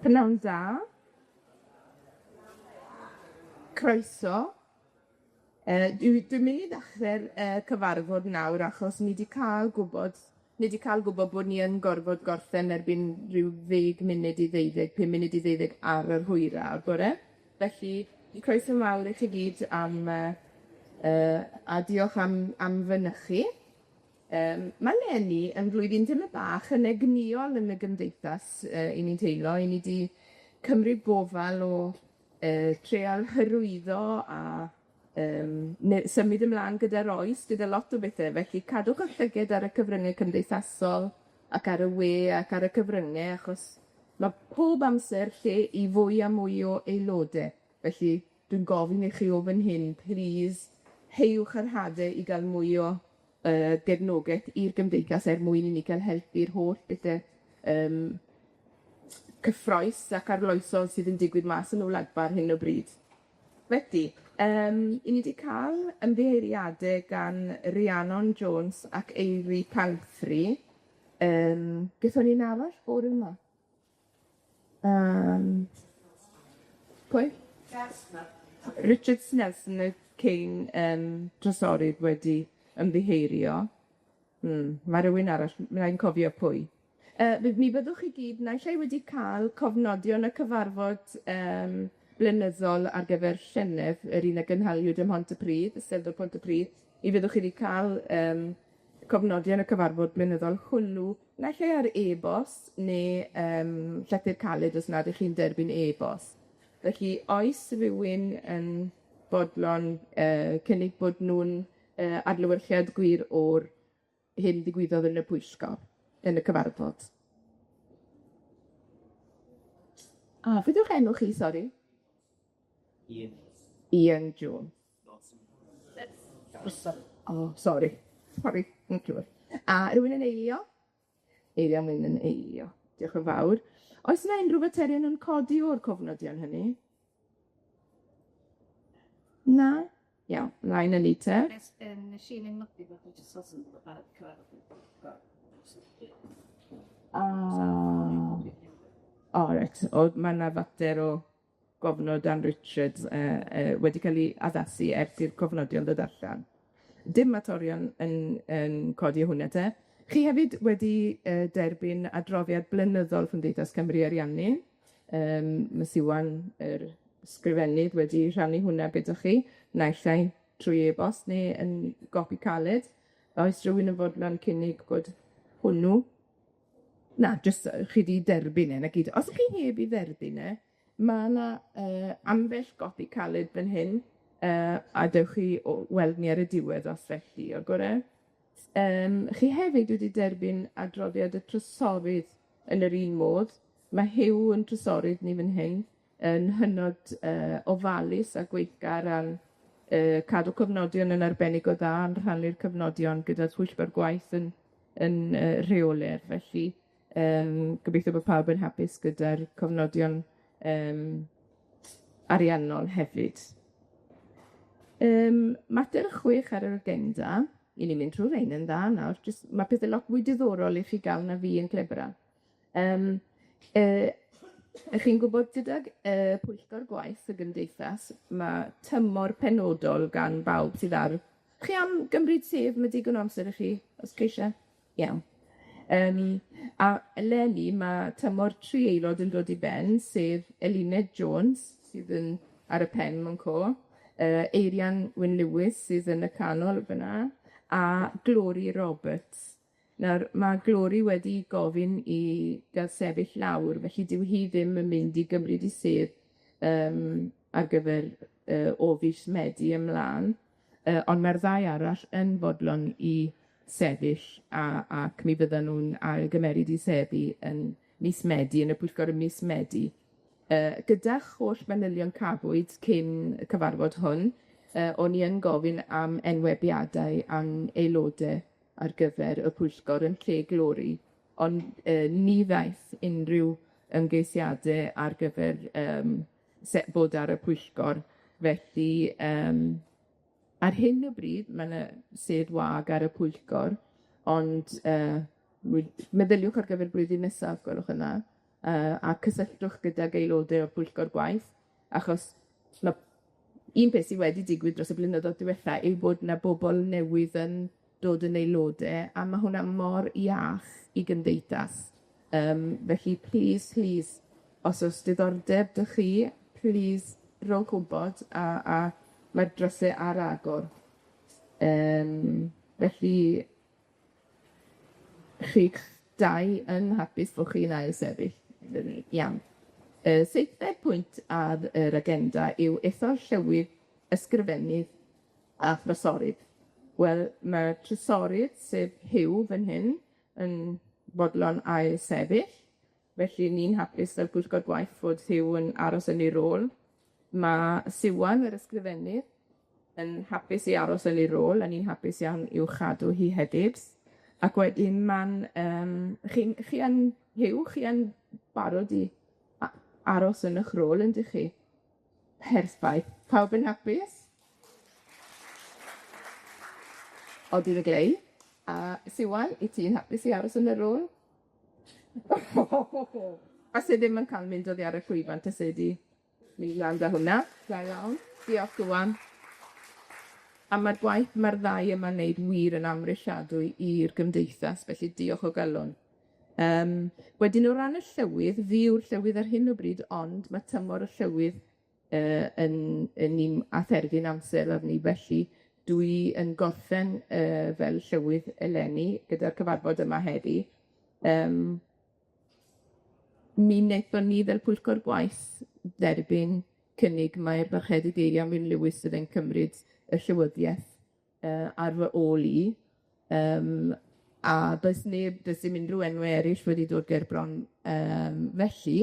Pnawn da. Croeso. Dwi'n mynd i ddechrau'r cyfarfod nawr achos ni 'di cael gwbod bod ni yn gorfod gorffen erbyn ryw 10 munud i 12, 5 munud i 12 ar yr hwyra o'r bore. Felly, croeso mawr i chi gyd a diolch am fynychu. Mae leni yn flwyddyn tymed bach yn egnïol yn y Gymdeithas i ni'n teilo. I ni 'di cymryd gofal o treial hyrwyddo a symud ymlaen gyda'r oes, gyda lot o bethe. Felly cadwch 'ych llyged ar y cyfryngau cymdeithasol ac ar y we ac ar y cyfryngau, achos mae pob amser lle i fwy a mwy o aelodau. Felly dwi'n gofyn i chi o fan hyn, plîs heiwch yr hadau i gael mwy o gefnogaeth i'r Gymdeithas mwyn i ni cael helpu'r holl bethe cyffrous ac arloesol sydd yn digwydd mas yn Wladfa ar hyn o bryd. Felly, i ni 'di cael ymddiheuriadau gan Rhiannon Jones ac Eiry Pawthri. Gaethon ni'n arall bore yma? Pwy? Richard Snelson y Cain drysorydd wedi ymddiheurio. Mae rhywun arall, mae'n cofio pwy. Mi byddwch chi gyd, naill ai wedi cael cofnodion y cyfarfod blynyddol ar gyfer Llynedd, yr un a gynhaliwyd ym Mhontypridd, y Steddfod Pontypridd. Mi fyddwch chi wedi cael cofnodion y cyfarfod blynyddol hwnnw, naill ai ar e-bost neu llythyr caled os nad ych chi'n derbyn e-bost. Felly, oes rhywun yn bodlon cynnig bod nhw'n adlewyrchiad gwir o'r hyn ddigwyddodd yn y pwyllgor, yn y cyfarfod. Beth yw'ch enw chi, sori? Ian Jones. Sori. Yn clywed. A rhywun yn eilio? Eilio mynd yn eilio. Diolch yn fawr. Oes yna unrhyw faterion yn codi o'r cofnodion hynny? Na? Iawn, mlaen yn ni te. Nes i'n nodi bod I just wasn't about cyfarfod. Reit. Mae yna fater o gofnod Dan Richards wedi cael ei addasu ers i'r cofnodion ddod allan. Dim matorion yn codi hwnna te. Chi hefyd wedi derbyn adroddiad blynyddol Cymdeithas Cymru-Ariannin. Mae Siwan, yr ysgrifennydd, wedi rhannu hwnna gyda chi, naill ai trwy e-bost neu yn gopi caled. Oes rhywun yn fodlon cynnig bod hwnnw? Na, jyst chi di derbyn e, na gyd. Os chi heb I dderbyn e, mae yna ambell gopi caled fan hyn, a dewch chi weld ni ar y diwedd os felly, o gore. Chi hefyd wedi derbyn adroddiad y trysorydd yn yr un modd. Mae Huw yn trysorydd ni fan hyn, yn hynod ofalus a gweithgar ar cadw cofnodion yn arbennig o dda, yn rhannu'r cofnodion gyda pwyllgor gwaith yn rheolaidd. Felly, gobeithio bod pawb yn hapus gyda'r cofnodion ariannol hefyd. Mater 6 ar yr agenda. I ni'n mynd trwy'r ein yn dda nawr. Mae pethau lot mwy diddorol I chi gael na fi yn clebra. Ych chi'n gwybod gydag pwyllgor gwaith y Gymdeithas, mae tymor penodol gan bawb sydd ar. Chi am gymryd sef, mae digon o amser I chi, os chi eisiau? Iawn. A eleni, mae tymor 3 aelod yn dod I ben, sef Eluned Jones, sydd yn ar y pen mewn co, Eirian Wyn Lewis, sydd yn y canol fyna, a Glory Roberts. Nawr, mae Glory wedi gofyn I gael sefyll lawr, felly dyw hi ddim yn mynd I gymryd I sedd ar gyfer o fis Medi ymlaen, ond mae'r ddau arall yn fodlon I sefyll ac mi fyddan nhw'n ailgymeryd I seddi yn mis Medi, yn y pwyllgor yn mis Medi. Gyda'ch holl manylion cafwyd cyn y cyfarfod hwn, o'n I yn gofyn am enwebiadau am aelodau ar gyfer y pwyllgor yn lle Glory, ond ni ddaeth unrhyw ymgeisiadau ar gyfer bod ar y pwyllgor. Felly, ar hyn o bryd, mae yna sedd wag ar y pwyllgor, ond meddyliwch ar gyfer blwyddyn nesaf, gwelwch yna. a cysylltwch gydag aelodau o'r Pwyllgor Gwaith, achos ma' un peth sydd wedi digwydd dros y blynyddoedd diwethaf yw bod 'na bobl newydd yn dod yn aelodau, a ma' hwnna mor iach i Gymdeithas. Felly, plîs, os o's diddordeb 'dych chi, plîs rhowch wybod a mae'r drysau ar agor. Felly, chi'ch dau yn hapus bod chi'n ail sefyll. Iawn. Seithfed pwynt ar yr agenda yw ethol llywydd ysgrifennydd a thrysorydd. Wel, mae trysorydd, sef Huw fan hyn, yn bodlon ail sefyll. Felly, ni'n hapus â'r Pwyllgor Gwaith fod Huw yn aros yn ei rôl. Mae Siwan, yr ysgrifennydd, yn hapus i aros yn ei rôl, a ni'n hapus iawn i'w chadw hi hefyd. Ac wedyn chi yn Huw, chi yn barod i aros yn eich rôl, yndych chi? Perffaith. Pawb yn hapus? Odi dy glei. A Siwan, i ti'n hapus i aros yn y rôl? A sydd ddim yn cael mynd oddi ar y llwyfan, ta sydd i mynd lan da hwnna. Da iawn. Diolch, Siwan. A mae'r gwaith mae'r ddau yma'n wneud wir yn amrysiadwy i'r Gymdeithas, felly diolch o galon. Wedyn o ran y llywydd, fi yw'r llywydd ar hyn o bryd, ond mae tymor y llywydd yn ni'n atherfyn amser arni, felly dwi yn gorffen fel llywydd eleni gyda'r cyfarfod yma heddi. Mi wnaethon ni fel Pwyllgor Gwaith dderbyn cynnig mae'r Barcheddygeiria Wyn Lewis sydd yn cymryd y llywyddiaeth ar fy ôl i. A does dim unrhyw enw eraill wedi dod ger bron. Felly,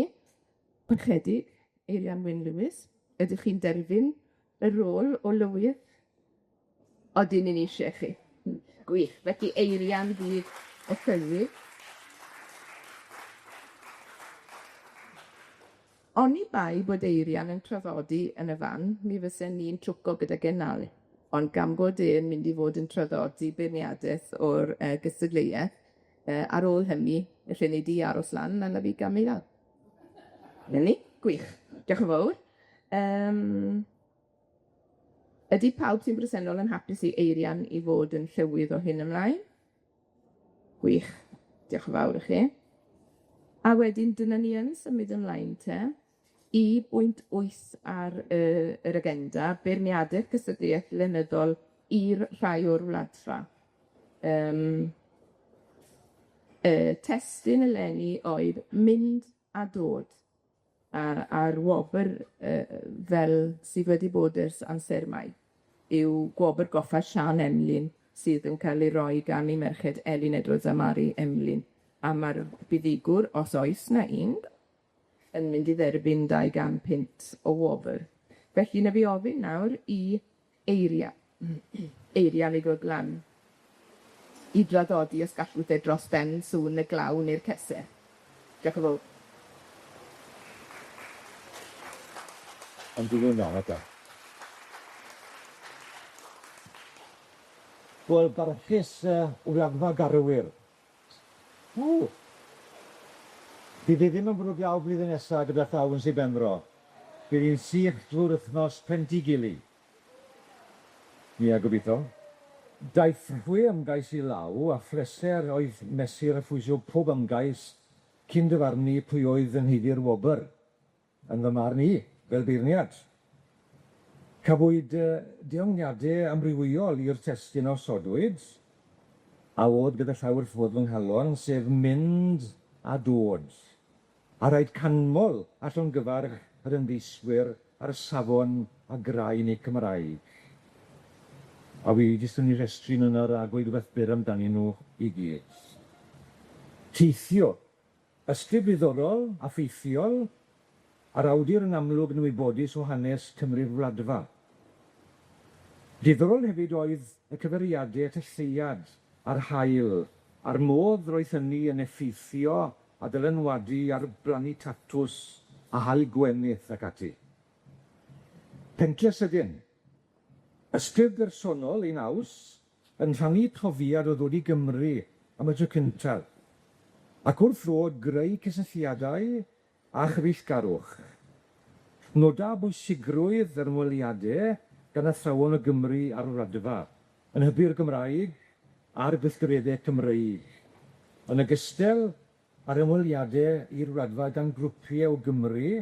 Barchedig, Eirian Wyn Lewis, ydych chi'n derbyn y rôl o lywydd? Odyn ni'n eisiau chi. Gwych. Felly, Eirian fydd y llywydd. Oni bai bod Eirian yn traddodi yn y fan, mi fysen ni'n trwco gyda gennal. Ond gan bod e'n mynd i fod yn traddodi beirniadaeth o'r gystadleuaeth, ar ôl hynny, allan ni di aros lan, a na fi gam ei lawr. Ni, gwych. Diolch yn fawr. Ydy pawb sy'n bresennol yn hapus i Eirian i fod yn llywydd o hyn ymlaen? Gwych. Diolch yn fawr i chi. A wedyn dyna ni yn symud ymlaen te i bwynt 8 ar yr agenda, beirniadaeth gystadleuaeth blynyddol i'r rhai o'r Wladfa. Testyn eleni oedd mynd a dod a'r wobr fel sydd wedi bod ers amser mai yw gwobr goffa Sian Emlyn sydd yn cael ei roi gan ei merched Elin Edwards a Mari Emlyn. A mae'r buddigwr, os oes na un, yn mynd i dderbyn 200 o wobr. Felly na fi ofyn nawr i Eirian i ddod lan i draddodi os gallwch e dros ben sŵn y glaw neu'r cesau. Diolch yn fawr. Ond dwi'n iawn ata. Wel, barchus Wladfa garwyr. Bydd i ddim yn brwg iawn blwyddyn nesaf gyda llaw yn Benfro. Bydd hi'n sych drwy'r wythnos Pentigili. Ni a gobeithio. Daeth rhwy ymgais i law a phleser oedd mesur a phwysio pob ymgais cyn dyfarnu pwy oedd yn heiddi'r wobr. Yn fy marn i, fel beirniad. Cafwyd diongniadau amrywiol i'r testyn osodwyd, a oedd gyda llawer ffwrdd fy nghalon, sef mynd a dod. A rhaid canmol allwn gyfarch yr ymgeiswyr ar y safon a graen eu Cymraeg. A fi jyst yn ei restrin yna a gweud rhywbeth byr amdani nhw i gyd. Teithio, ysgrif ddiddorol a ffeithiol, a'r awdur yn amlwg yn wybodus o hanes Cymru'r Wladfa. Diddorol hefyd oedd y cyfeiriadau at y lleiad a'r haul, a'r modd roedd hynny yn effeithio a dylanwadu ar blannu tatws a haul gwenith ac ati. Pentre sydyn, ysgrif bersonol ein naws yn rhannu profiad o ddod i Gymru am y tro cyntaf. Ac wrth ddod greu cysylltiadau a chyfeillgarwch. Noda bwysigrwydd yr ymweliadau gan athrawon o Gymru a'r Wladfa, yn hybu'r Gymraeg a'r gweithgareddau Cymreig, yn ogystal â'r ymweliadau i'r Wladfa gan grwpiau o Gymru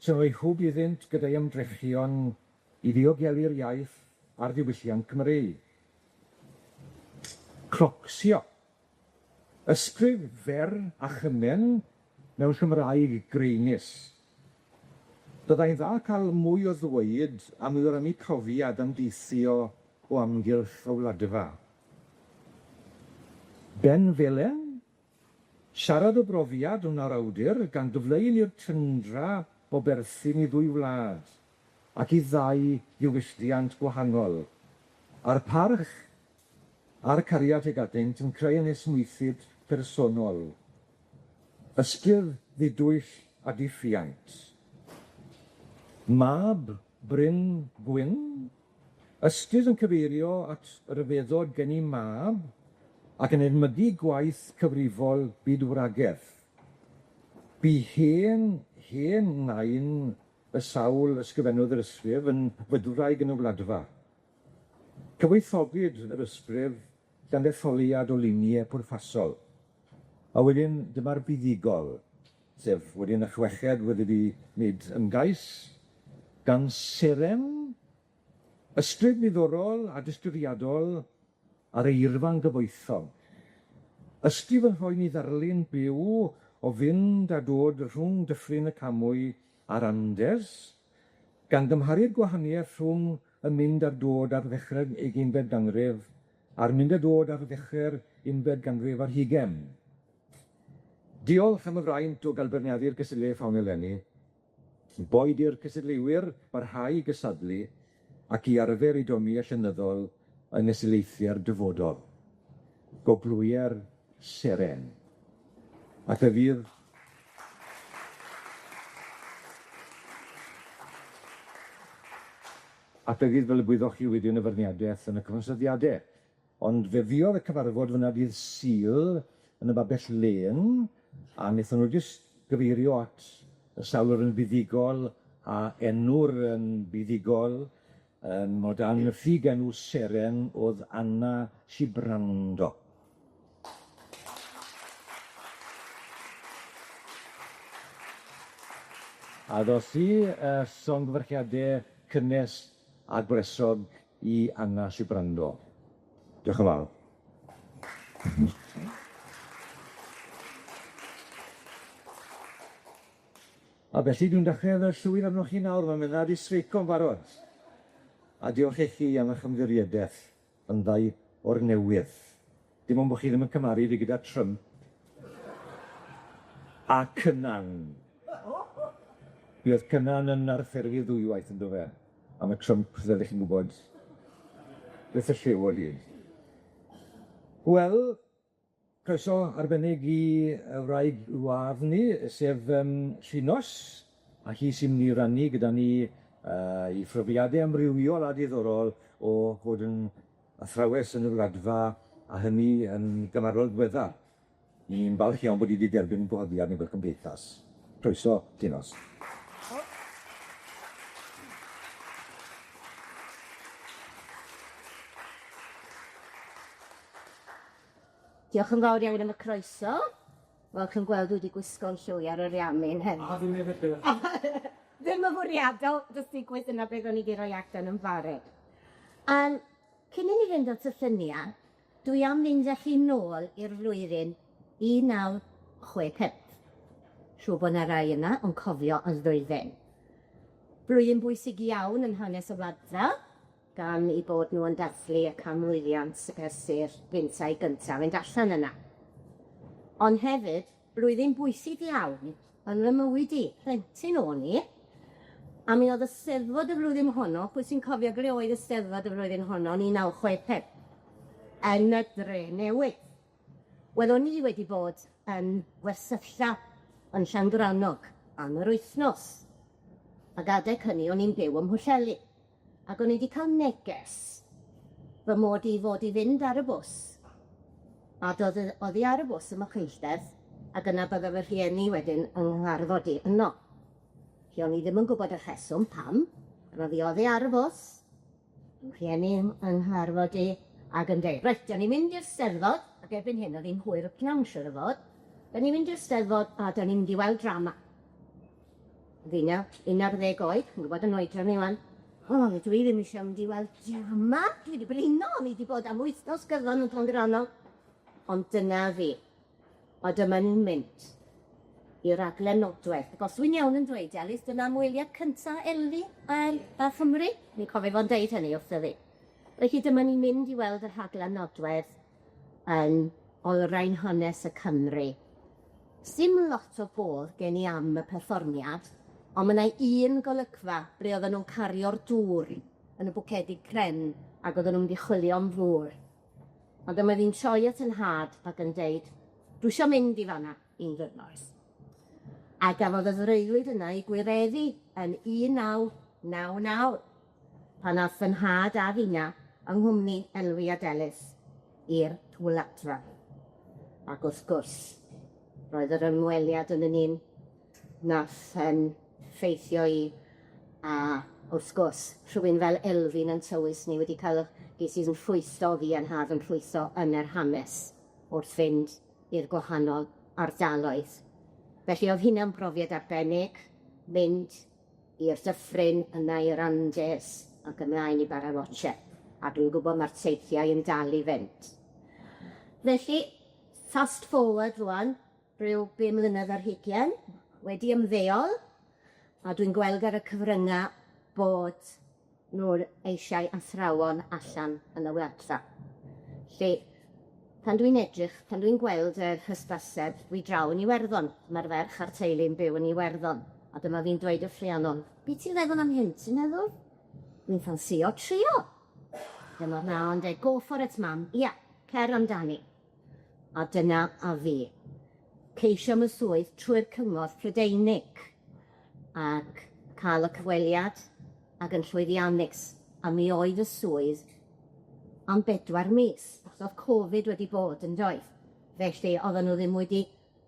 sy'n rhoi hwb iddynt gyda'i ymdrechion i ddiogelu'r iaith a'r diwylliant Cymreig. Crocsio. Ysgrif fer a chymen mewn Cymraeg greinus. Byddai'n dda cael mwy o ddweud am yr ym profiad am deithio o amgylch o Wladfa. Ben Felen, siarad o brofiad o'n awdur gan gyfleu i'r tyndra o berthyn i ddwy wlad ac i ddau diwylliant gwahanol. A'r parch a'r cariad ag adynt yn creu anesmwythyd personol. Ysgyr ddidwyll a diffiant. Mab Bryn Gwyn, ysgyd yn cyfeirio at y ryfeddod gen i mab ac yn edmygu gwaith cyfrifol bydwragaeth. Bu hen nain y sawl ysgrifennodd yr ysgrif yn fydwraig yn y Wladfa. Cyfoethogyd yr ysgrif gan ddetholiad o luniau pwrpasol. A wedyn dyma'r buddigol, sef wedyn y chweched wedi wneud ymgais, gan Seren, ysgrif ddiddorol a disgrifiadol ar eirfa'n gyfoethog. Ysgrif yn rhoi ni ddarlun byw o fynd a dod rhwng Dyffryn y Camwy a'r Andes, gan gymharu'r gwahaniaeth rhwng y mynd a dod ar ddechrau'r 18 ganrif a'r mynd a dod ar ddechrau'r 11 ganrif ar 20. Diolch am y fraint o gael beirniadu'r gystadleuaeth hon eleni. Boed i'r cystadleuwyr barhau i gysadlu ac i arfer i domi a llenyddol yn eseleithiau'r dyfodol. Goblwyr Seren. Ac y fydd fel y bwyddwch chi wedi yn y ferniadaeth yn y cyfansoddiadau. Ond fe fuodd y cyfarfod fyna dydd Sul yn y babell len, a wnaethon nhw jyst gyfeirio at y sawlwr yn buddigol a enw'r yn buddigol o dan y ffug enw Seren oedd Anna Sibrando. A ddos i llongyfarchiadau cynnes a gwresog i Anna Sibrando. Diolch yn fawr. A felly dwi'n dechrau y llwyr arnoch chi nawr, mae'n mynd ar ei streico'n barod. A diolch i chi am eich ymddiriadaeth yn ddau o'r newydd. Dim ond bod chi ddim yn cymaru fi gyda Trump a Cynan. Bydd Cynan yn arferfu ddwywaith yn dod fe. A mae Trump, ddylech chi'n gwybod, beth y lliw o hyn. Wel, croeso arbennig i y wraig waf ni, sef Llinos, a hi sy'n mynd i rannu gyda ni i phrofiadau amrywiol a diddorol o fod yn athrawes yn y Wladfa, a hynny yn gymarol diweddar. Ni'n falch iawn bod i wedi derbyn gwahoddiad ni fel Cymdeithas. Croeso, Llinos. Diolch yn fawr iawn am y croeso. Fel chi'n gweld, wedi gwisgo'n llwy ar yr Ariannin hyn. A dwi'n meddwl. Ddim yn fwriadol, jyst digwydd yna beth o'n i wedi rhoi acton yn barod. Cyn i ni fynd at y lluniau, dwi am fynd â chi nôl i'r flwyddyn 1965. Siŵr bod yna rai yna yn cofio yn ddwyddyn. Blwyddyn bwysig iawn yn hanes y Wladfa, gan i bod nhw yn dathlu y canmlwyddiant sy'n gyntaf gyntaf fynd allan yna. Ond hefyd, blwyddyn bwysig iawn yn y mywyd i, plentyn o'n i, a mi oedd y Steddfod y flwyddyn honno, pwy sy'n cofio ble oedd y Steddfod y flwyddyn honno, 1965, yn y Dre Newydd. Wel, o'n i wedi bod yn wersylla yn Llandranog am yr wythnos. Ac adeg hynny, o'n i'n byw ym Mhwllheli. Ac o'n i wedi cael neges fy mod i fod i fynd ar y bws. A oedd i ar y bws ym Machynlleth Ac yna byddaf y rhieni wedyn yng ngharfod i yno. Lle o'n i ddim yn gwybod y rheswm pam, roedd i oddi ar y bws, rhieni yng ngharfod i, ac yn dweud, reit, da ni'n mynd i'r Steddfod, ac erbyn hyn oedd hi'n hwyr y pnawn siwr o fod, da ni'n mynd i'r Steddfod a da ni'n mynd i weld drama. Ddina, 11 oed, yn gwybod yn oedran ni wan, dwi ddim eisiau mynd i weld drama, dwi wedi brino, ni wedi bod am wythnos gyfan yn Llangrannog, ond dyna fi. A dyma ni'n mynd i'r raglen nodwedd. Ac os dwi'n iawn yn dweud, Elis, dyna ymweliad cyntaf Elfi a Chymru. Ni'n cofio fo'n deud hynny wrtho fi. Felly dyma ni'n mynd i weld y rhaglen nodwedd yn olrhain hanes y Cymru. Sim lot o bodd gen i am y perfformiad, ond mae yna un golygfa ble oedden nhw'n cario'r dŵr yn y bwcedi cren ac oedden nhw'n mynd i chwilio am ddŵr. A dyma ddi'n troi at yn had ac yn deud, dwi eisiau mynd i fanna un ddiwrnod. A gafodd y ddreulwyd yna i gwireddu yn 1999 pan ath fy nhad a finna yng nghwmni Elwi a Delis i'r Wladfa. Ac wrth gwrs, roedd yr ymweliad yn un nath ffeithio i, a wrth gwrs, rhywun fel Elfi'n yn tywys ni wedi cael ges i'n ffwyso fi yn had yn ffwyso yn yr hanes wrth fynd i'r gwahanol ardaloedd. Felly oedd hynna'n brofiad arbennig, mynd i'r dyffryn yna i'r Andes ac ymlaen i Barawoche. A dwi'n gwybod mae'r teithiau yn dal i fynd. Felly, fast forward rwan, rhyw 5 mlynedd ar hugain, wedi ymddeol, a dwi'n gweld ar y cyfryngau bod nhw'n eisiau athrawon allan yn y Wladfa. Lle, pan dwi'n edrych, pan dwi'n gweld yr hysbyseb, dwi draw yn Iwerddon. Mae'r ferch a'r teulu'n byw yn Iwerddon. A dyma fi'n dweud wrth Rhiannon, beth ti'n feddwl am hyn, ti'n meddwl? Dwi'n ffansio trio. Dyma na'n dweud, go for it, mam. Ia, cer amdani. A dyna a fi. Ceisio my swydd trwy'r cyngor Prydeinig. Ac cael y cyfweliad ac yn llwyddiannus. A mi oedd y swydd am 4 mis. Oedd Covid wedi bod yn doedd. Felly, oedden nhw ddim wedi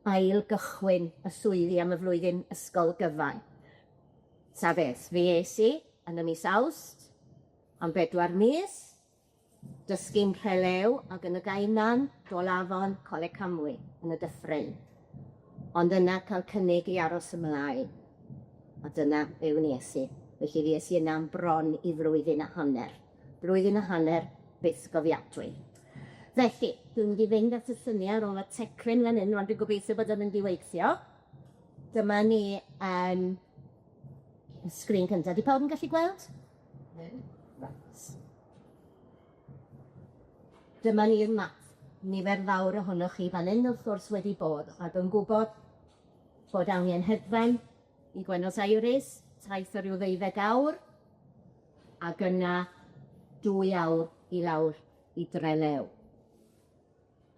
ail gychwyn y swyddi am y flwyddyn ysgol gyfan. Ta beth, fi es i yn y mis Awst, am 4 mis, dysgu'n Rhelew ac yn y Gainan, Dolafon, Coleg Camwy yn y dyffryn. Ond yna cael cynnig i aros ymlaen. A dyna yw nes i. Felly fi es i yna am bron i flwyddyn a hanner. Blwyddyn a hanner byth gofiadwy. Felly, dwi'n mynd i fynd at y syniad o'r tecryn fan hyn, rwan dwi'n gobeithio bod yn mynd i weithio. Dyma ni sgrin cyntaf. Di pawb yn gallu gweld? Dyma ni'r map. Nifer fawr ohonoch chi fan hyn wrth gwrs wedi bod. A dwi'n gwybod bod angen hedfan i Buenos Aires, taith o ryw 12 awr, ac yna 2 awr i lawr i Drelew.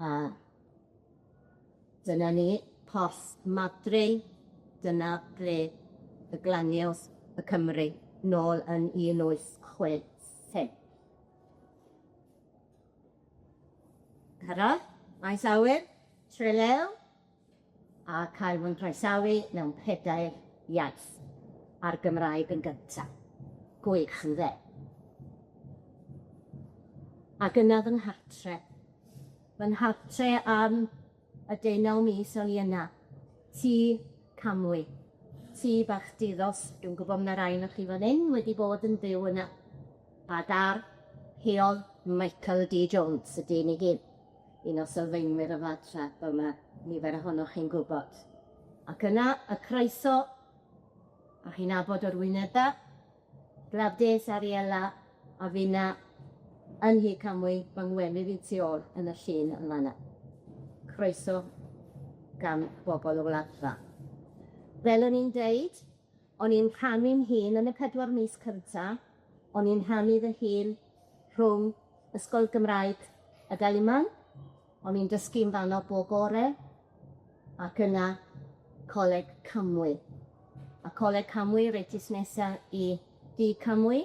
A dyna ni, post Madrid, dyna ble y glaniodd y Cymru nôl yn 1865. Cyrraedd, maes awyr, Trelew, a cael fy croesawu mewn 4 iaith a'r Gymraeg yn gyntaf. Gwych ynde. Ac yna fy nghartre. Fy nghartre am y 19 mis o'n i yna. Tŷ Camwy. Tŷ bach diddos. Dwi'n gwybod na rai o'ch chi fan hyn wedi bod yn byw yna. A dar heol Michael D. Jones, y dyn i gyn. Un o sylfaenwyr y fadra, fel mae nifer ohonoch chi'n gwybod. Ac yna, y Croeso, a chi'n abod o'r wyneba, Gladys Ariela, a finna yn hi Camwy, fy ngwenu fi tu ôl yn y llun yn fanna. Croeso gan bobl o Wladfa. Fel o'n i'n deud, o'n i'n rhannu'n hun yn y 4 mis cynta, o'n i'n rhannu fy hun rhwng Ysgol Gymraeg y Galiman, o'n i'n dysgu'n fan o Bogore, ac yna Coleg Camwy. A Coleg Camwy reitis nesa i D. Camwy.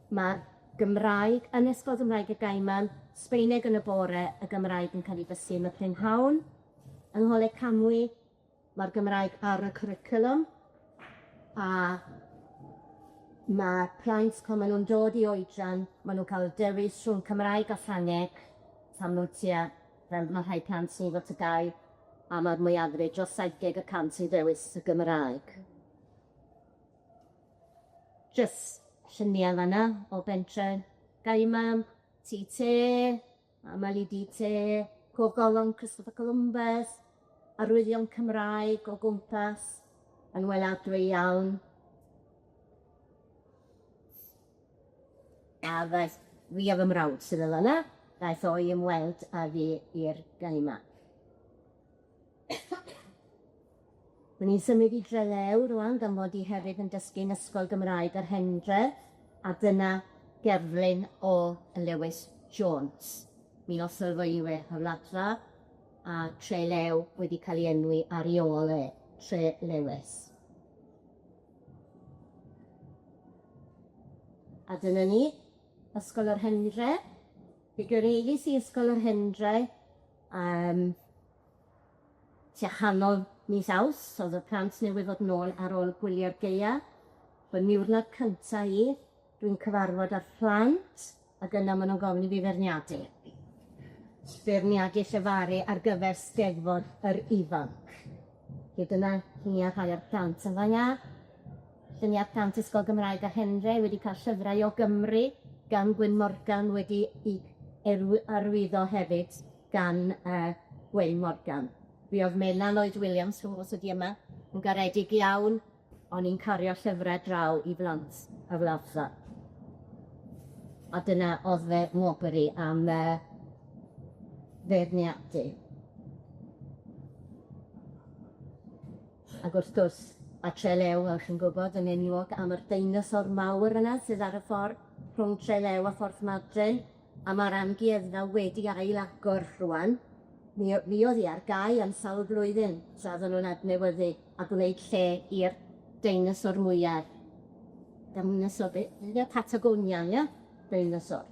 Mae'r Gymraeg yn Ysgol Gymraeg y Gaiman, Sbaeneg yn y bore, y Gymraeg yn cael ei fysu yn y Prynhawn, Yng Ngholeg Camwy, mae'r Gymraeg ar y cwricwlwm, a mae plant, pan maen nhw'n dod i oedran, maen nhw'n cael dewis rhwng Cymraeg a Ffrangeg, tan nhw tua, mae rhai plant sy'n fod y gau, a mae'r mwyafrif dros 70% sy'n dewis y Gymraeg. Jyst lluniau fan'na o bentre Gaimam, Tŷ Te, Amali Di Te, Cof Golwg Christopher Columbus, arwyddion Cymraeg o gwmpas, yn weladwy iawn. A ddaeth fi a fy mrawd sydd yna, daeth o'i ymweld a fi i'r Gaima. Mae'n i'n symud i Drenew rwan, gan fod i hefyd yn dysgu'n ysgol Gymraeg ar Hendre, a dyna gerflun o Lewis Jones. Mi'n osylfwywyr o Wladfa, a Tre Lew wedi cael ei enwi ar ei ôl e, Tre Lewis. A dyna ni, Ysgol yr Hendre. Fe gyreilis i Ysgol yr Hendre tua chanol mis Awst, oedd y plant newydd fod nôl ar ôl gwylio'r gaea. Fy niwrnod cynta i, dwi'n cyfarfod â'r plant, ac yna maen nhw'n gofyn i fi feirniadu. Feirniadu llefaru ar gyfer Steddfod yr ifanc. Dyna ni a rhai o'r plant yn fan'na. Dyna plant Ysgol Gymraeg a Hendre wedi cael llyfrau o Gymru gan Gwyn Morgan wedi arwyddo hefyd gan Gwyn Morgan. Fi oedd Melan Lloyd Williams, os ydi yma, yn garedig iawn, ond i'n cario llyfrau draw i blant y Wladfa. A dyna oedd fe ngwobr i am feirniadu. Ac wrth gwrs, a Tre Lew, fel chi'n gwybod, yn enwog am yr deinosor mawr yna sydd ar y ffordd rhwng Tre Lew a Ffordd Madryn, a mae'r amgueddfa wedi ail-agor rwan. Mi oedd hi ar gau am sawl blwyddyn, tra oedden nhw'n adnewyddu a gwneud lle i'r deinosor mwyaf. Deinosor, Patagonia, ia? Deinosor.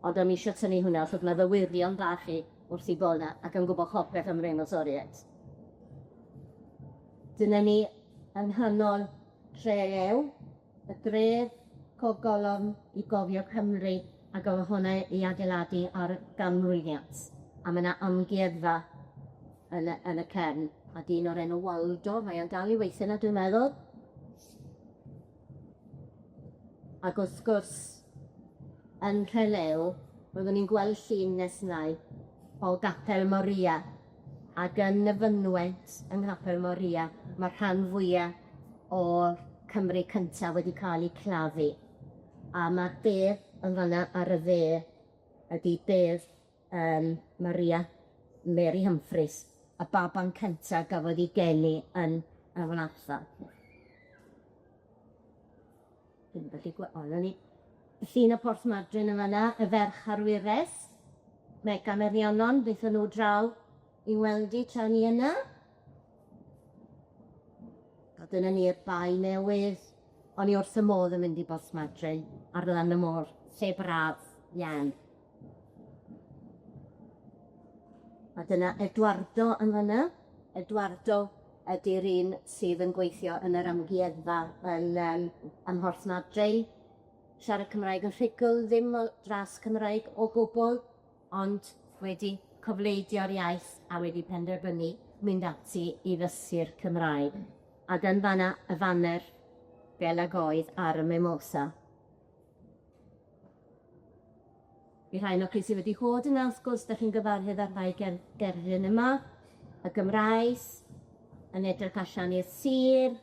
Ond am eisiau tynnu hwnna, achos mae fy wirion bach i wrth i bod yna, ac yn gwybod popeth am reinosoriaid. Dyna ni yng nghanol Tre Lew, y dref Cof Golwg i gofio Cymru, a gofio hwnna i adeiladu ar ganmrwyniad. A mae yna amgueddfa yn y cefn, a dyn o'r enw Waldo, mae o'n dal i weithio yna, dwi'n meddwl. Ac wrth gwrs, yn Rhelew, byddwn ni'n gweld llun nes ymlaen o Gapel Moria, ac yn y fynwent yng Nghapel Moria, mae'r rhan fwyaf o Cymru cyntaf wedi cael ei claddu. A mae'r bedd yn fan'na ar y dde ydi bedd Maria Mary Humphreys, a baban cyntaf gafodd ei geni yn y Wladfa. Ni. Y llun o Porth Madryn yn fan'na, y ferch arwires, Megan Merionon, ddaethon nhw draw i weld i tra ni yna. A dyna ni'r bai newydd, o'n i wrth y modd yn mynd i Porth Madryn ar lan y môr, lle braf iawn. A dyna Eduardo yn fan'na. Eduardo ydy'r un sydd yn gweithio yn yr amgueddfa yn Mhorth Madryn. Siarad Cymraeg yn rhugl, ddim dras Cymraeg o gwbl, ond wedi cofleidio'r iaith a wedi penderfynu mynd ati i ddysgu'r Cymraeg. Ac yn fan'na y faner fel ag oedd ar y mimosa. I rhai o chi sydd wedi bod yna, wrth gwrs, da chi'n gyfarwydd ar rai gerflun yma, y Gymraes, yn edrych allan i'r sir,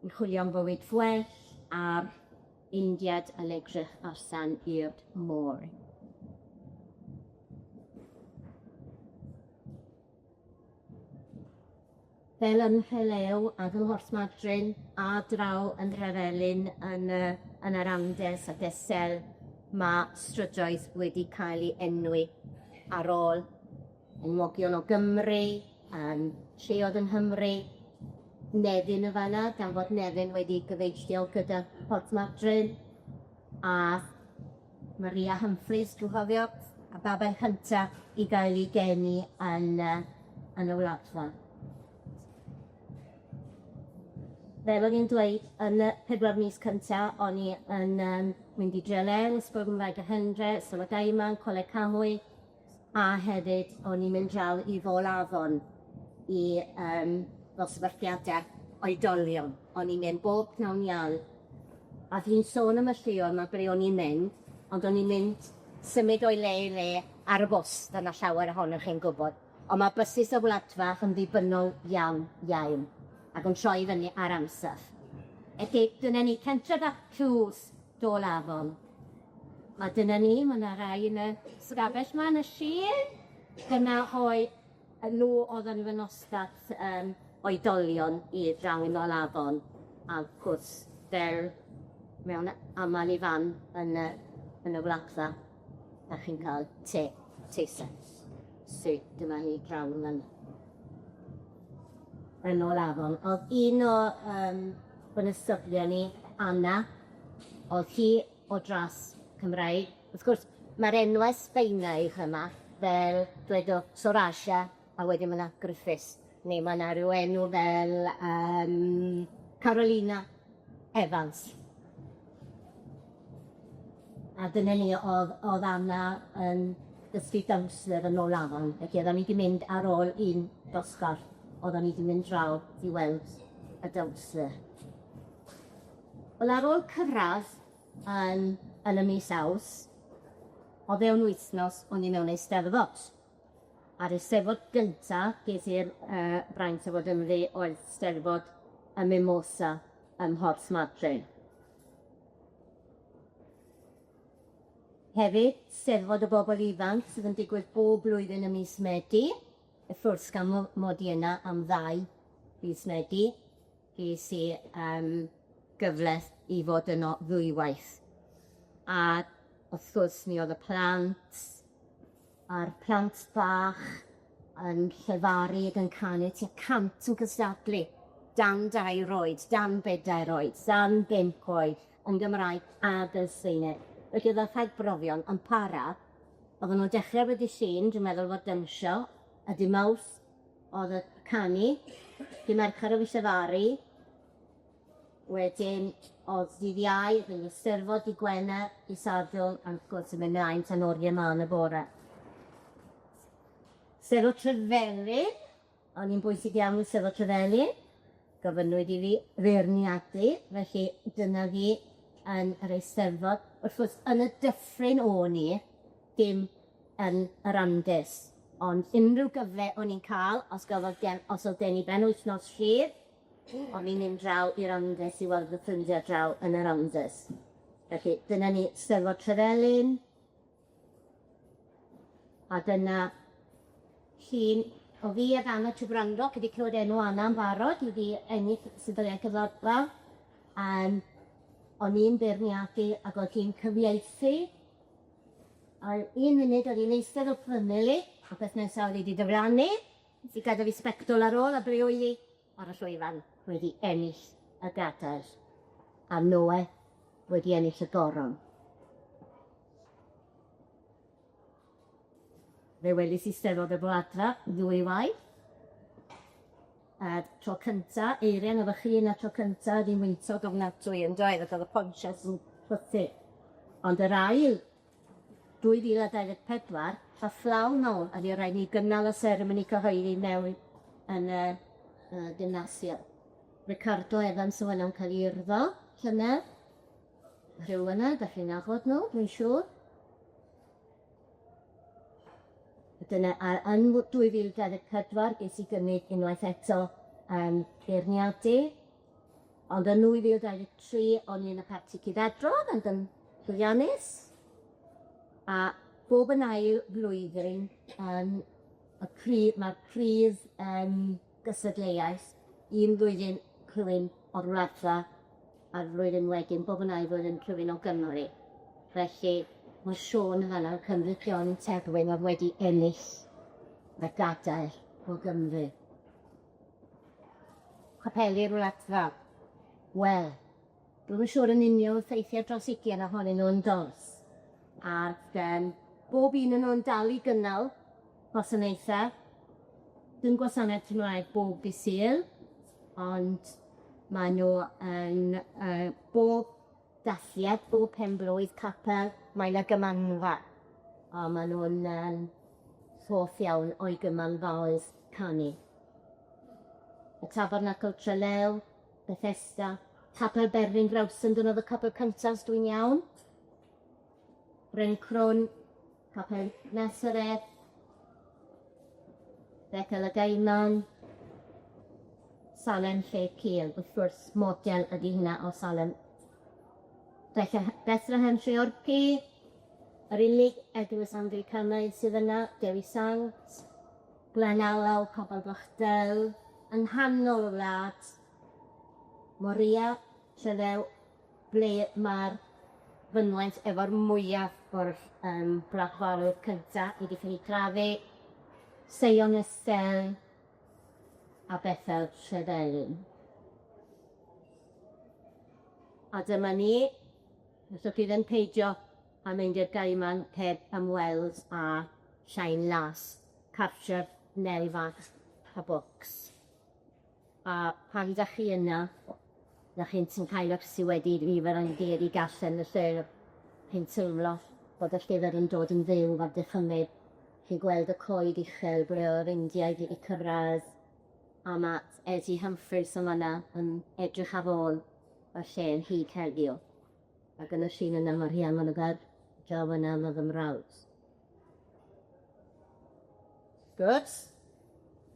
yn chwilio am fywyd ffwell, a'r Indiad yn edrych allan i'r môr. Fel yn Rhelew ac yn Mhorth Madryn, a draw yn Nhreffelyn yn yr Andes a Desel, mae strydoedd wedi cael ei enwi ar ôl enwogion o Gymru, lleodd yng Nghymru, Nefyn y fan'na, gan fod Nefyn wedi gyfeillio gyda Porth Madryn, a Maria Humphreys, dwi'n cofio, a baban cyntaf i gael ei geni yn yn y Wladfa. Fel o'n i'n dweud, yn y 4 mis cyntaf, o'n i yn mynd i drelen, ysbryd Gymraeg y Hyndre, sylwadau yma, Coleg Cahwy, a hefyd o'n i'n mynd draw i Wladfa i fel sefydliadau oedolion. O'n i'n mynd bob pnawn iawn. A fi'n sôn am y lleol yma ble o'n i'n mynd, ond o'n i'n mynd symud o'i le i le ar y bws, dyna llawer ohonoch chi'n gwybod. Ond mae bysys y Wladfa yn ddibynnol iawn, ac yn troi fyny ar amser. Felly, dyna ni centredd a clws do Lafon. A dyna ni, mae yna rai yn y sgabell ma yn y llun. Dyna hoi nhw oedd yn fy nostat oedolion i drawn o Lafon. A wrth gwrs, fel mewn amal i fan yn y Wladfa, a chi'n cael te set. So, dyma hi drawn yn o Lafon. Oedd un o fynystyblion ni, Anna, oedd hi o dras Cymraeg. Wrth gwrs, mae'r enwau Sbaenaidd yma, fel dwedo Sorasia, a wedyn mae yna Griffiths, neu mae yna rhyw enw fel Carolina Evans. A dyna ni oedd Anna yn dysgu dawnswyr yn ôl Lafon. Felly, oedden ni wedi mynd ar ôl un dosbarth, oedden ni wedi mynd draw i weld y dawnswyr. Wel, ar ôl cyrraedd yn y mis Aws, o fewn wythnos, o'n i mewn Eisteddfod. A'r Eisteddfod gyntaf, ges i'r braint o fod ymri oedd Eisteddfod y Mimosa ym Mhorth Madryn. Hefyd, Eisteddfod y bobl ifanc sydd yn digwydd bob blwyddyn y mis Medi. Y ffwrs gan modi yna am 2 mis Medi. Ges i gyfle i fod yno ddwywaith. A wrth gwrs mi oedd y plant, a'r plant bach yn llefaru ac yn canu tua 100 yn cystadlu. Dan 2 oed, dan 4 oed, dan 5 oed, yn Gymraeg a Sbaeneg. Felly oedd y rhag brofion yn para, oedden nhw'n dechrau wedi llun, dwi'n meddwl fod dymsio, a dim Mawrth oedd y canu, dim Mercher o Fishefaru, wedyn oedd dydd Iau, yn y Steddfod i Gwener, i Sadwrn, a wrth gwrs yn mynd ymlaen tan oriau ma yn y bore. Steddfod Trefelyn, o'n i'n bwysig iawn y Steddfod Trefelyn, gofynnwyd i fi feirniadu, felly dyna fi yn yr Eisteddfod. Wrth gwrs, yn y dyffryn o'n i, dim yn yr Andes. Ond unrhyw gyfle o'n i'n cael, os oedd gen i ben wythnos rhydd, o'n i'n mynd draw i'r Andes i weld y ffrindiau draw yn yr Andes. Felly, dyna ni Steddfod Trefelyn. A dyna llun o fi a Anna Trwbrandog, wedi clywed enw Anna yn barod, wedi ennill sefydliad cyflogfa. O'n i'n beirniadu ac oedd hi'n cyfieithu. A 1 munud oedd hi'n eistedd o prynu a beth nesaf oedd hi wedi dyfrannu. I gadw fi sbectol ar ôl a ble oedd hi ar y llwyfan wedi ennill y gadair. A Noe wedi ennill y goron. Fe welis i Steddfod y Wladfa 2 waith. Tro cynta, Eirian, oedd chi yn y tro cynta, ddim wyntog ofnadwy yn dweud, ac oedd y ponsias yn chwythu. Ond yr ail, 2024, a fflaw nôl, a di rhaid ni gynnal y seremoni cyhoeddi newydd yn y gymnasium. Ricardo Evans o yna'n cael ei urddo, llynedd. Rhyw yna, da chi'n nabod nhw, dwi'n siŵr. Dyna, yn 2024, ges i gynnig unwaith eto beirniadu. Ond yn 2023, o'n i yn y parti Cyddedron, yn llwyddiannus. A bob yn ail flwyddyn, mae'r prif gystadleuaeth, un flwyddyn clywyn o'r Wladfa, a'r flwyddyn wedyn, bob yn ail flwyddyn clywyn o Gymru. Felly, mae Siôn yn fanna, Cymru Pion Tegwyn, oedd wedi ennill y gadair o Gymru. Capelu'r Wladfa. Wel, dwi'n yn siŵr yn union ffeithiau dros 20 ohonyn nhw'n dos. Ac bob un yn nhw'n dal i gynnal gwasanaethau. Dwi'n gwasanaeth Gymraeg bob dydd Sul, ond maen nhw yn bob dathliad, bob penblwydd capel, mae 'na gymanfa. A maen nhw'n hoff iawn o'i gymanfoedd canu. Y Tabernacl Trelew, Bethesda, Capel Berwyn Grawson, dyna oedd y capel cyntaf, os dwi'n iawn. Bryn Crwn, Capel Nesareth, Bethel y Gaiman, Salem Lle Cul, wrth gwrs, model ydy hynna o Salem. Bethlehem Treorci, yr unig eglwys Anglicanaidd sydd yna, Dewi Sant, Glenalaw, Pobl Bochdel, yng nghanol y wlad, Moria, Trelew, ble mae'r fynwent efo'r mwyaf o'r brachfarwyr cyntaf wedi cael ei crafu, Seion Estel a Bethel Trefelyn. A dyma ni, allwch chi ddim peidio a mynd i'r Gaiman heb ymweld a Llaen Las, cartref Nelfant a Books. A pan ydych chi yna, ydych chi'n cael eich sydd wedi rifo yn ger i gallen y llyfr, chi'n teimlo bod y llyfr yn dod yn fyw ar dychymyg. Chi'n gweld y coed uchel ble o'r Indiaid wedi cyrraedd, a mae Eddie Humphreys yn yna yn edrych ar ôl y lle yn hyd heddiw. Ac yn y llun yna mae'r Rhian yn y gar, draw yna am oedd ymrawd. Gwrs,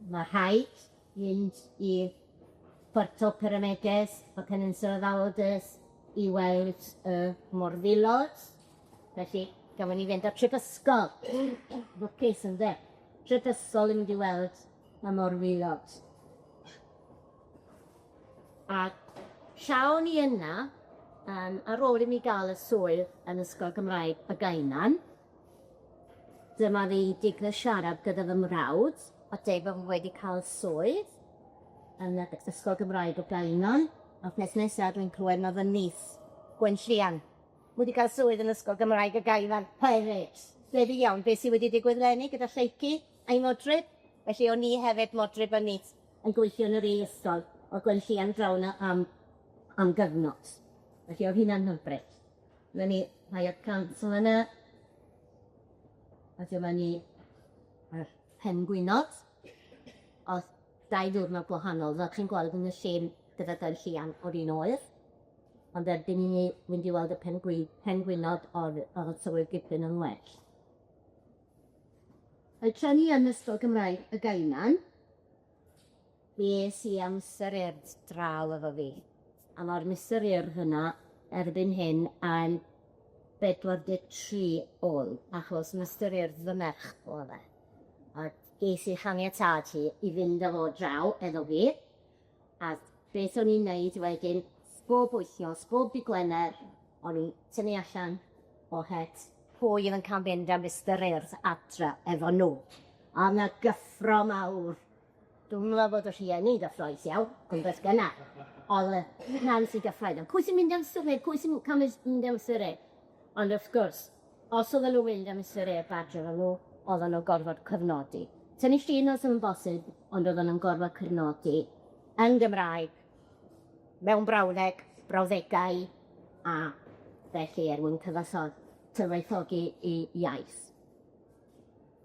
mae rhaid fynd i Porto Pyramedes o Peninsula Ddawdys i weld y Morfilod. Felly, gafon ni fynd ar trip ysgol. Lwcus yn de. Trip ysgol i mynd i weld y Morfilod. A llaw ni yna, ar ôl i mi gael y swydd yn Ysgol Gymraeg y Gainan, dyma fi digwydd siarad gyda fy mrawd, a dweud bod fi wedi cael swydd yn y Ysgol Gymraeg y Gainan, a peth nesaf dwi'n clywed na fy nyth, Gwen Llian, wedi cael swydd yn Ysgol Gymraeg y Gainan hefyd. Debyg iawn, beth sydd wedi digwydd lenni gyda Lleici a'i modryb, felly o'n ni hefyd modryb a nyth yn gweithio yn yr ysgol o Gwen Llian draw na am gyfnod. Felly oedd hynna'n hyfryd. Dyma ni rhai o'r cancel yna. A dyma ni pen gwynod. Oedd 2 ddiwrnod gwahanol, fel chi'n gweld yn y llun gyda Gwen Llian o'r un oer. Ond erbyn i ni mynd i weld y pen gwynod o'r tywydd gipyn yn well. Y trefnu yn Ysgol Gymraeg y Gainan, beth i amser urdd draw efo fi. A mae'r Mr Urdd hynna erbyn hyn yn 43 ôl, achos Mr Urdd fy merch oedd e. A ges i chaniatad hi i fynd efo draw efo fi. A beth o'n i'n neud wedyn, bob wythnos, bob dydd Gwener, o'n i'n tynnu allan o het pwy yn cael mynd â Mr Urdd adra efo nhw. A yna gyffro mawr. Dwi'n meddwl bod y rhieni gyffroes iawn, ond beth gynna. Oedd y Nancy gyffredin. Pwy sy'n mynd am syred? Pwy sy'n cael mynd am syred? Ond wrth gwrs, os oedden nhw mynd am syred badr efo nhw, oedden nhw gorfod cyfnodi. Tynnu llun os yn bosib, ond oedden nhw'n gorfod cyfnodi yn Gymraeg, mewn brawddegau, a felly mwyn cyfaethogi i iaith.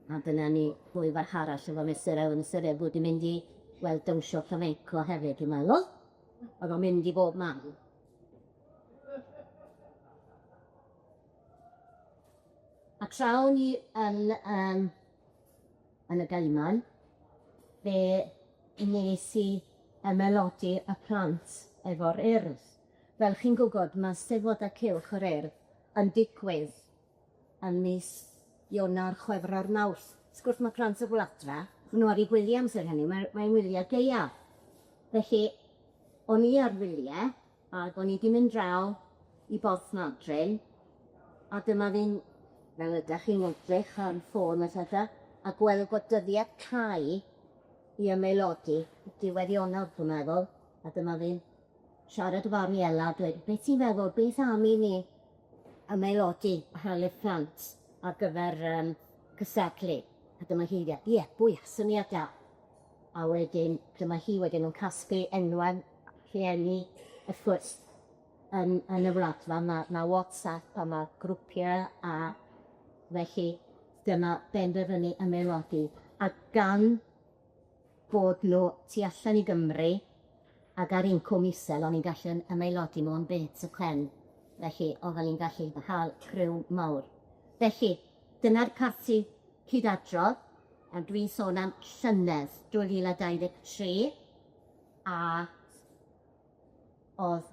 A dyna ni fwy farch arall efo Mr Ewan Syred bod i mynd i weld dawnsio Flamenco hefyd, dwi'n meddwl. Oedd o'n mynd i bob man. A traw ni yn y Gaiman, fe nes i ymelodi y plant efo'r urdd. Fel chi'n gwybod, mae Steddfodau Cylch yr Urdd yn digwydd yn mis Ionawr, Chwefror, Mawrth. Sgwrs mae plant y Wladfa, nhw ar ei gwyliau amser hynny, mae'n wyliau geia. Felly, o'n i ar wyliau, ac o'n i di mynd draw i Porthmadryn, a dyma fi'n, fel ydych chi'n edrych ar ffôn y llydda, a gweld bod dyddiad cau i ymelodi, diwedd Ionawr, dwi'n meddwl, a dyma fi'n siarad o fawr i Ela, dweud, beth ti'n feddwl, beth am i ni ymelodi hel y plant ar gyfer cyseglu? A dyma hi dweud, ie, bwy, syniad da. A wedyn, dyma hi wedyn yn casglu enwau rhieni, wrth gwrs, yn y wladfa. Mae WhatsApp a mae grwpiau a felly dyma benderfynu ymaelodi. A gan bod nhw tu allan i Gymru ac ar incwm isel, o'n i'n gallu ymaelodi mewn bit y clen. Felly, oedden ni'n gallu cael criw mawr. Felly, dyna'r parti cydadrodd, a dwi'n sôn am llynedd 2023, a oedd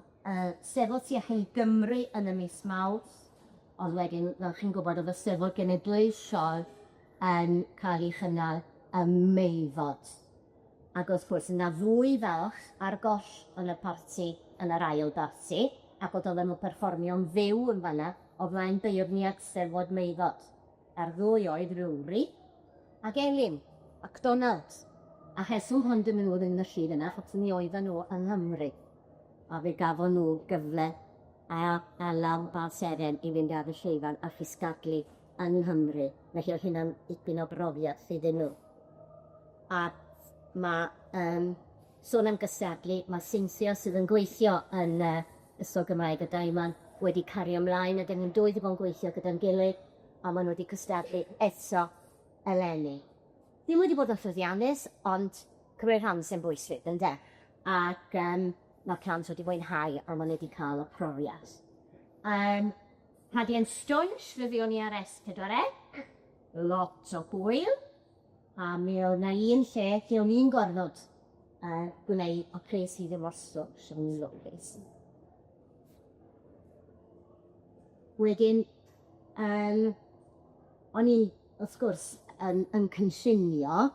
Steddfod tu allan i Gymru yn y mis Mawrth, ond wedyn, fel chi'n gwybod, oedd y Steddfod Genedlaethol yn cael ei chynnal ym Meifod. Ac wrth gwrs, yna ddwy ferch ar goll yn y parti yn yr ail darti, ac oedd nhw'n perfformio'n fyw yn fanna o flaen beirniad Steddfod Meifod. A'r ddwy oedd Rwri ac Elin, MacDonald. A heswm hwn dim yn nhw yn y llyd yna, achos ni oedden nhw yng Nghymru. A fe gafon nhw gyfle a lawn bal seren i fynd ar y lleifan a chysgadlu yng Nghymru. Felly oedd hynna'n dipyn o brofiad iddyn nhw. A mae sôn am gystadlu, mae Cynthia sydd yn gweithio yn Ysgol Gymraeg y Daiman wedi cario ymlaen, a dyn nhw'n dwy wedi bod yn gweithio gyda'n gilydd, a maen nhw wedi cystadlu eto eleni. Ddim wedi bod yn llwyddiannus, ond cymryd rhan sy'n bwysig, ynde? Ac mae plant wedi fwynhau, a maen nhw wedi cael y profiad. Rhadiau'n stwnsh, fyddion ni ar S4C, lot o hwyl, a mi oedd na un lle lle o'n i'n gorfod gwneud o pres i ddim oslo, sy'n lwcus. Wedyn, o'n i'n, wrth gwrs, yn cynllunio,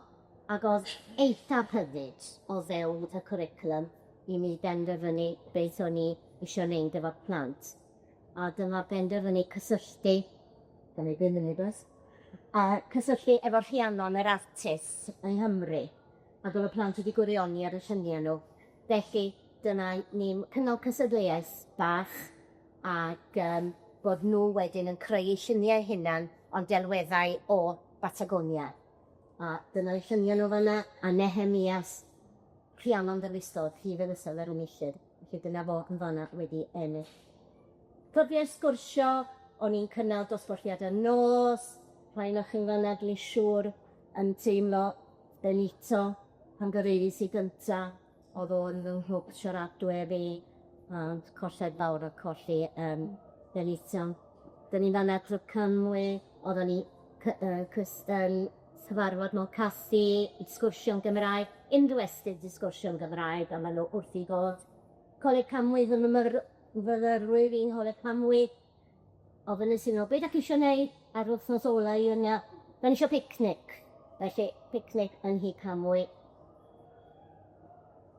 ac oedd eitha pyddid o ddewn y cwricwlwm i mi benderfynu beth o'n i eisiau gwneud efo'r plant. A dyma benderfynu cysylltu, cysylltu efo'r Rhiannon yr artist yng Nghymru, ac oedd y plant wedi gwirioni ar y lluniau nhw. Felly, dyna ni'n cynnal cysadleuaeth bach, ac bod nhw wedyn yn creu lluniau hunan ond delweddau o Batagonia. A dyna'r lluniau nhw fanna, a Nehemias Rhiannon Ddyristod, Rhif Elysel ar y milltir. Felly dyna fo yn fanna wedi ennill. Clybiau sgwrsio, o'n i'n cynnal dosbarthiadau nos, rhain o'ch yn fanna, dwi'n siŵr, yn teimlo Benito, pan gyrraeddus i gynta, oedd o'n fy nghlwb siaradwyr fi, ond colled fawr o colli Benito. Dyn ni'n fanna Clwb Cymru, oedden ni cyfarfod mewn caffi, i sgwrsio'n Gymraeg, unrhyw estydd i sgwrsio'n Gymraeg, a maen nhw wrth i god. Coleg Camwydd yn fyfyrwyr i'n Coleg Camwydd, ofyn ysyn nhw, beth ydych chi eisiau gwneud ar wythnos ola i yna? Mae'n eisiau picnic, felly picnic yn Nhŷ Camwy.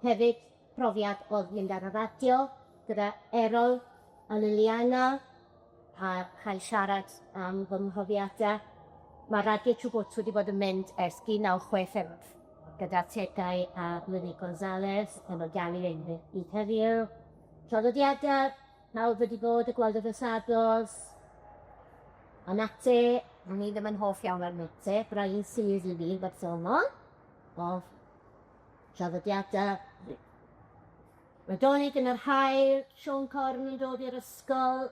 Hefyd, profiad oedd mynd ar y radio, gyda Erol a Liliana, a chael siarad am fy mhrofiadau. Mae Radio Trwbwt wedi bod yn mynd ers 1965, gyda Tegau a Lynny Gonzalez, yn o'r ganu i heddiw. Traddodiadau, pawb wedi bod y gweld y fysadlos. A nate, ni ddim yn hoff iawn ar nate, brai'n sydd i fi bersonol. Oedd traddodiadau. Mae Donig yn yr hael, Sion Corn yn dod i'r ysgol.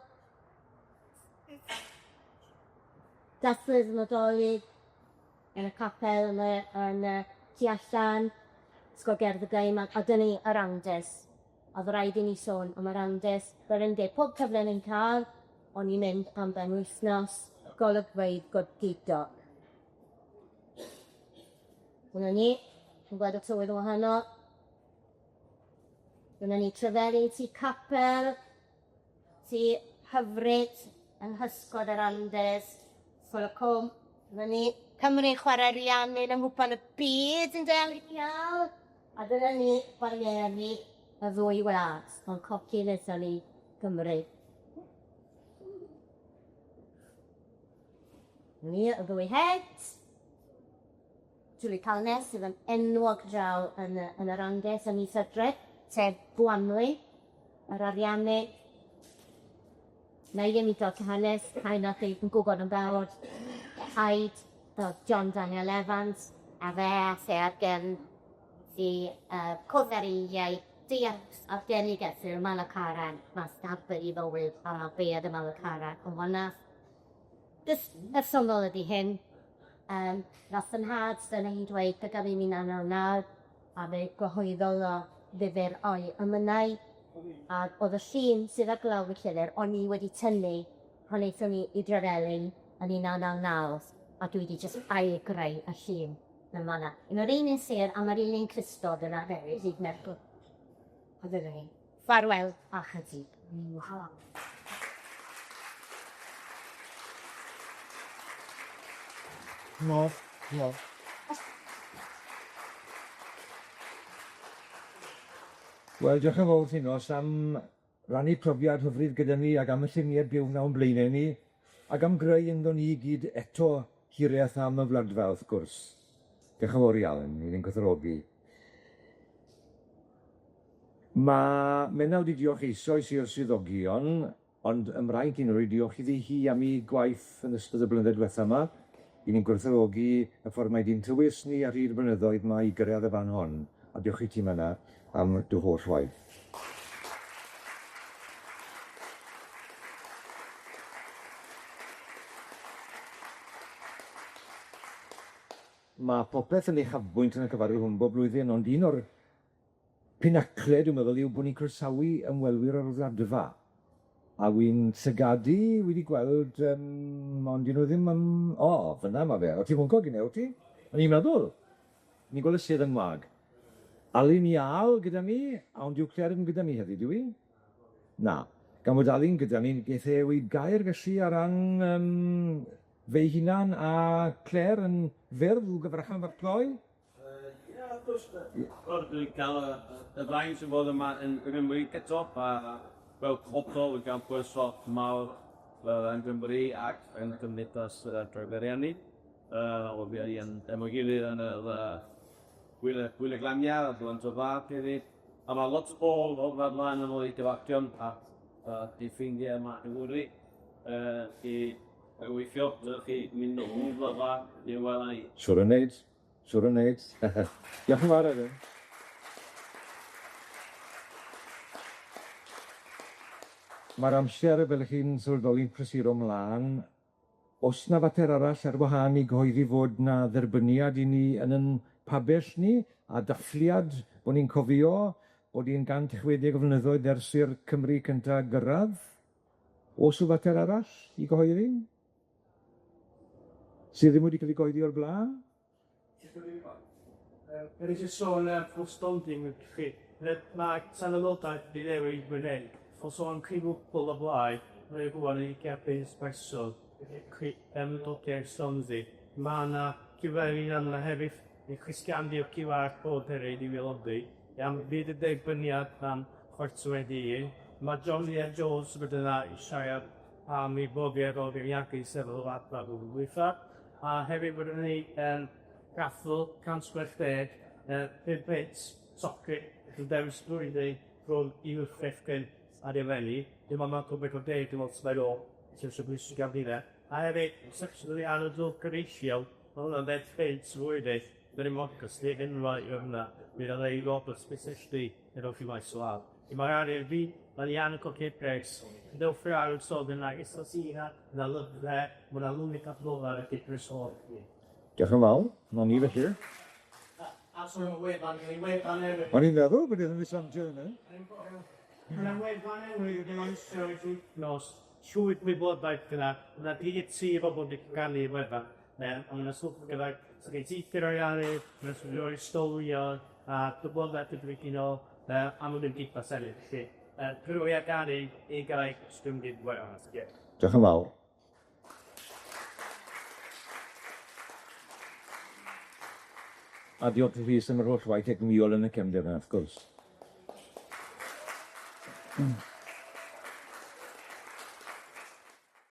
Dathlydd yn Nadolig, yn y capel yn tu allan, ysgol gerdd y gaim, a dyna ni yr Andes. Oedd rhaid i ni sôn am yr Andes. Fel yn dweud, pob cyfle ni'n cael, o'n i'n mynd am ben wythnos, golygfeydd godidog. Dyna ni, yn gweld y tywydd o wahanol. Dyna ni trefelu tu capel, tu hyfryd, yng nghysgod yr Andes, Ffordd y Cwm. Dyna ni Cymru chwarae Ariannin yng nghwpan y byd yn delu iawn. A dyna ni barieri y ddwy wlad, ond coci leithon ni Gymru. Ni y ddwy het. Julie Calnes sydd yn enwog draw yn yr Andes yn mis Hydref, sef Gwanwy, yr Ariannin. Na i ddim i dod hanes, hain o'ch yn gwybod yn barod. Haid, John Daniel Evans, a fe a lle ar gen wedi coferiau deall a denigethu'r Malacaren mas dabod i fywyd a bead y Malacaren. Ond hwnna, jyst personol ydy hyn. Nath yn had sy'n ei dweud gyda fi 1999 a fe gyhoeddol o ddifur o'i ymynau. A oedd y llun sydd ar glaw y llyfr, o'n i wedi tynnu pan eithon ni i Drefelin yn 1999 a dwi wedi jyst ail-greu y llun yn fan'na. Mae'r un yn sêr a mae'r un yn Cristod yna hefyd sydd mergw. A dyna ni. Farwel a chydig. No. Wel, diolch yn fawr Llinos am rannu profiad hyfryd gyda ni ac am y lluniau byw nawn blaenau ni ac am greu ynddo ni gyd eto hiriaeth am y Wladfa wrth gwrs. Diolch yn fawr iawn, ni'n gwerthfawrogi. Mae Menna wedi diolch eisoes i'r swyddogion, ond ymraint i'n rhoi diolch iddi hi am ei gwaith yn ystod y blynyddoedd diwethaf yma. I ni'n gwerthfawrogi y ffordd mae di'n tywys ni ar hyd y blynyddoedd mae i gyrraedd y fan hon. A diolch i ti Menna am dy holl waith. Mae popeth yn ei chafbwynt yn y cyfarwydd hwn bob blwyddyn, ond un o'r pinacled, dwi'n meddwl, yw bod ni'n croesawu ymwelwyr o'r Wladfa. A wy'n llygadu, wedi gweld, ond dyn nhw ddim yn... O, fyna mae fe. O ti'n mwynco gynnau, o ti? O'n i'n meddwl. Ni'n gweld y sydd yn wag. Alun Ial gyda mi, a ond yw Claire yn gyda mi heddi, dwi? Na. Gan bod Alun gyda ni, geith e wedi gair felly ar ran fe'i hunan a Claire yn fyrdd i'w gyfrachau o'r cloi? Ie, wrth gwrs. Dwi'n cael y flaen sy'n fod yma yn Gymru eto, a fel pobl yn cael pwysol mawr yn Gymru ac yn Cymdeithas Cymru-Ariannin. O fi yn efo gilydd yn Gwyl y Glaniau, a dwi'n tyfad hefyd. A mae lot o bobl o fadlan yn ôl i gyfacion a diffindiau yma yn Gymru i weithio, ydych chi mynd o'n Wladfa i weld ni. Siwr o wneud. Diolch yn fawr edrych. Mae'r amser fel chi'n sylweddoli'n prysuro mlaen. Os na fater arall ar wahân i gyhoeddi fod na dderbyniad i ni yn yn pabell ni a dathliad bod ni'n cofio bod ni'n 160 o flynyddoedd ers i'r Cymru cynta gyrraedd. Os yw fater arall i gyhoeddi? Sydd ddim wedi cael ei gyhoeddi o'r blaen? Yr eisiau sôn ffwrstonding yn chi. Mae tan aelodau wedi newid myneud. Fos o'n cribwbl o blaen, mae'n gwybod yn ei gerbyn espresso, ymdogiau'r stonddi. Mae yna cyferyn yna hefyd, yn chysgandu o'r QR code hefyd i filodi. Am fydd y dderbyniad am chwarter wedi un. Mae John Lee Jones yn yna i siarad am ei bofiad o feirniadu sef o Wladfa yn diwethaf. A hefyd bod ni gaffl 140, 5 bits, socket, yn dewis blwyddyn rhwng 1 ar eleni, dim ond mae'n gwybod o deg dim ond smell o, sy'n bwysig am hynna. A hefyd, sectionally aelodau'r gyreithiol, mae hwnna'n ddedd ffeint flwyddyn, dyn ni'n mogos, nid unwaith i hwnna, bydd yn ei Roberts specially yn off i maes o lawr. Mae'r arian fi, mae'n i annog o cipres, dewch ffyr ar y sod yna, isos i yna, yna lyfle, mae'n alwnig adnod ar y cipres o. Diolch yn fawr, no ni felly. As o'n wefan, ni'n wefan hefyd. O'n i'n meddwl bod yn misandio yna. Mae'n wefan hefyd, yn oesio i nos, siwyd wybodaeth gyda, yna di bobl wedi canu i wefan. Ond yna swp gyda, sy'n gen teithio'r ariannu, mae'n swp o'r historion, a dybodaeth ydw i gyno, am yn ymgymdeithas ennill. Profiadau ganu i gael stwngyd wefan. Diolch yn fawr. A diolch i chi sy'n yr holl waith egniol yn y cefndir yna, wrth gwrs.